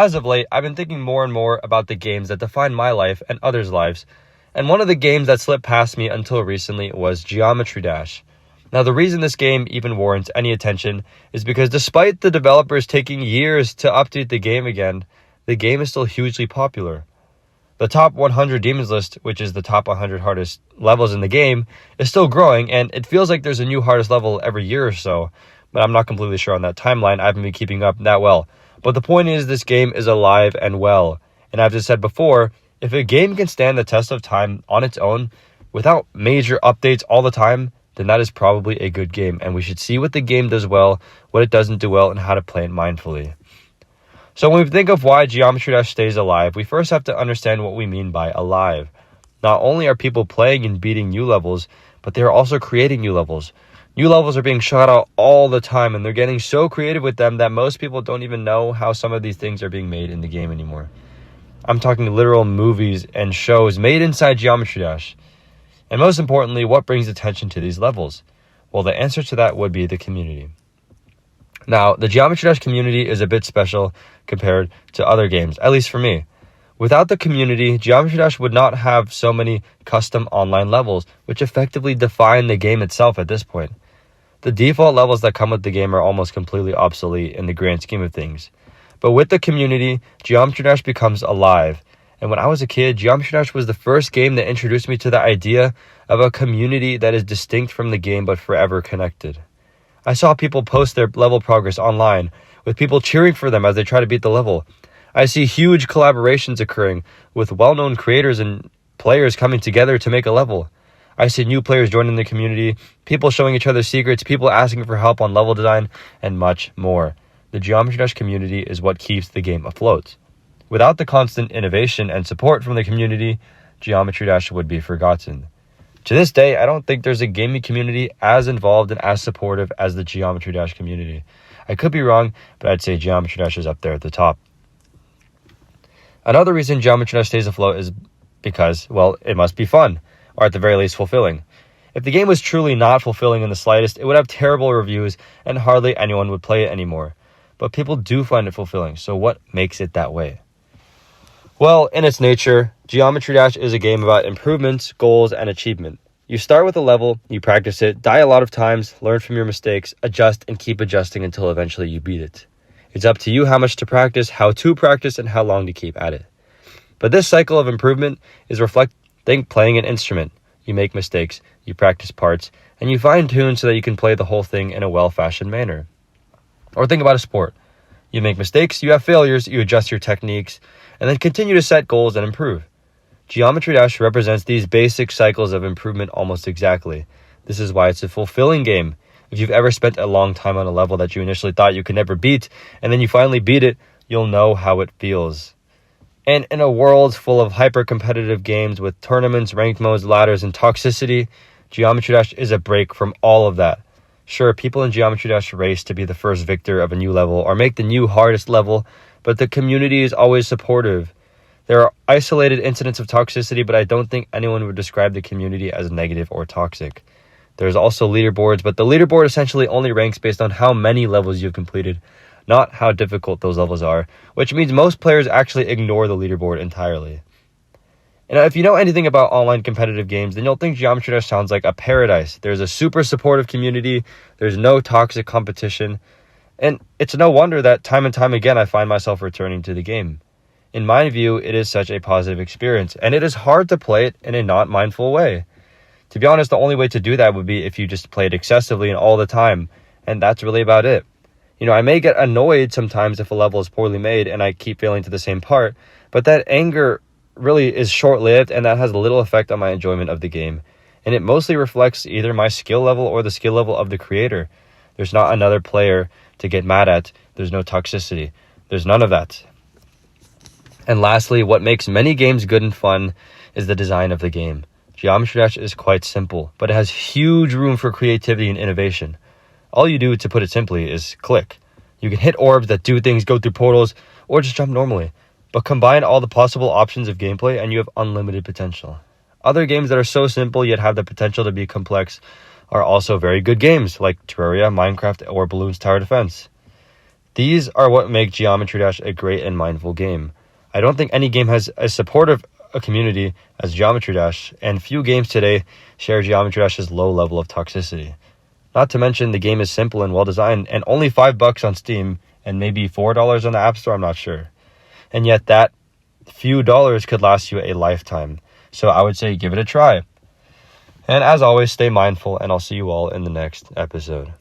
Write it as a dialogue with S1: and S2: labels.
S1: As of late, I've been thinking more and more about the games that define my life and others' lives, and one of the games that slipped past me until recently was Geometry Dash. Now, the reason this game even warrants any attention is because despite the developers taking years to update the game again, the game is still hugely popular. The top 100 demons list, which is the top 100 hardest levels in the game, is still growing, and it feels like there's a new hardest level every year or so, but I'm not completely sure on that timeline. I haven't been keeping up that well. But the point is, this game is alive and well, and I've just said before, if a game can stand the test of time on its own, without major updates all the time, then that is probably a good game, and we should see what the game does well, what it doesn't do well, and how to play it mindfully. So when we think of why Geometry Dash stays alive, we first have to understand what we mean by alive. Not only are people playing and beating new levels, but they are also creating new levels. New levels are being shot out all the time, and they're getting so creative with them that most people don't even know how some of these things are being made in the game anymore. I'm talking literal movies and shows made inside Geometry Dash. And most importantly, what brings attention to these levels? Well, the answer to that would be the community. Now, the Geometry Dash community is a bit special compared to other games, at least for me. Without the community, Geometry Dash would not have so many custom online levels, which effectively define the game itself at this point. The default levels that come with the game are almost completely obsolete in the grand scheme of things. But with the community, Geometry Dash becomes alive. And when I was a kid, Geometry Dash was the first game that introduced me to the idea of a community that is distinct from the game but forever connected. I saw people post their level progress online, with people cheering for them as they try to beat the level. I see huge collaborations occurring, with well-known creators and players coming together to make a level. I see new players joining the community, people showing each other secrets, people asking for help on level design, and much more. The Geometry Dash community is what keeps the game afloat. Without the constant innovation and support from the community, Geometry Dash would be forgotten. To this day, I don't think there's a gaming community as involved and as supportive as the Geometry Dash community. I could be wrong, but I'd say Geometry Dash is up there at the top. Another reason Geometry Dash stays afloat is because, well, it must be fun, or at the very least fulfilling. If the game was truly not fulfilling in the slightest, it would have terrible reviews and hardly anyone would play it anymore. But people do find it fulfilling, so what makes it that way? Well, in its nature, Geometry Dash is a game about improvements, goals, and achievement. You start with a level, you practice it, die a lot of times, learn from your mistakes, adjust, and keep adjusting until eventually you beat it. It's up to you how much to practice, how to practice, and how long to keep at it. But this cycle of improvement is reflecting playing an instrument. You make mistakes, you practice parts, and you fine-tune so that you can play the whole thing in a well-fashioned manner. Or think about a sport. You make mistakes, you have failures, you adjust your techniques, and then continue to set goals and improve. Geometry Dash represents these basic cycles of improvement almost exactly. This is why it's a fulfilling game. If you've ever spent a long time on a level that you initially thought you could never beat, and then you finally beat it, you'll know how it feels. And in a world full of hyper-competitive games with tournaments, ranked modes, ladders, and toxicity, Geometry Dash is a break from all of that. Sure, people in Geometry Dash race to be the first victor of a new level or make the new hardest level, but the community is always supportive. There are isolated incidents of toxicity, but I don't think anyone would describe the community as negative or toxic. There's also leaderboards, but the leaderboard essentially only ranks based on how many levels you've completed, not how difficult those levels are, which means most players actually ignore the leaderboard entirely. And if you know anything about online competitive games, then you'll think Geometry Dash sounds like a paradise. There's a super supportive community, there's no toxic competition, and it's no wonder that time and time again I find myself returning to the game. In my view, it is such a positive experience, and it is hard to play it in a not mindful way. To be honest, the only way to do that would be if you just played excessively and all the time, and that's really about it. You know, I may get annoyed sometimes if a level is poorly made and I keep failing to the same part, but that anger really is short-lived and that has little effect on my enjoyment of the game. And it mostly reflects either my skill level or the skill level of the creator. There's not another player to get mad at. There's no toxicity. There's none of that. And lastly, what makes many games good and fun is the design of the game. Geometry Dash is quite simple, but it has huge room for creativity and innovation. All you do, to put it simply, is click. You can hit orbs that do things, go through portals, or just jump normally. But combine all the possible options of gameplay and you have unlimited potential. Other games that are so simple yet have the potential to be complex are also very good games, like Terraria, Minecraft, or Bloons Tower Defense. These are what make Geometry Dash a great and mindful game. I don't think any game has as supportive a community as Geometry Dash, and few games today share Geometry Dash's low level of toxicity. Not to mention the game is simple and well designed, and only $5 on Steam, and maybe $4 on the App Store, I'm not sure. And yet that few dollars could last you a lifetime. So I would say give it a try. And as always, stay mindful, and I'll see you all in the next episode.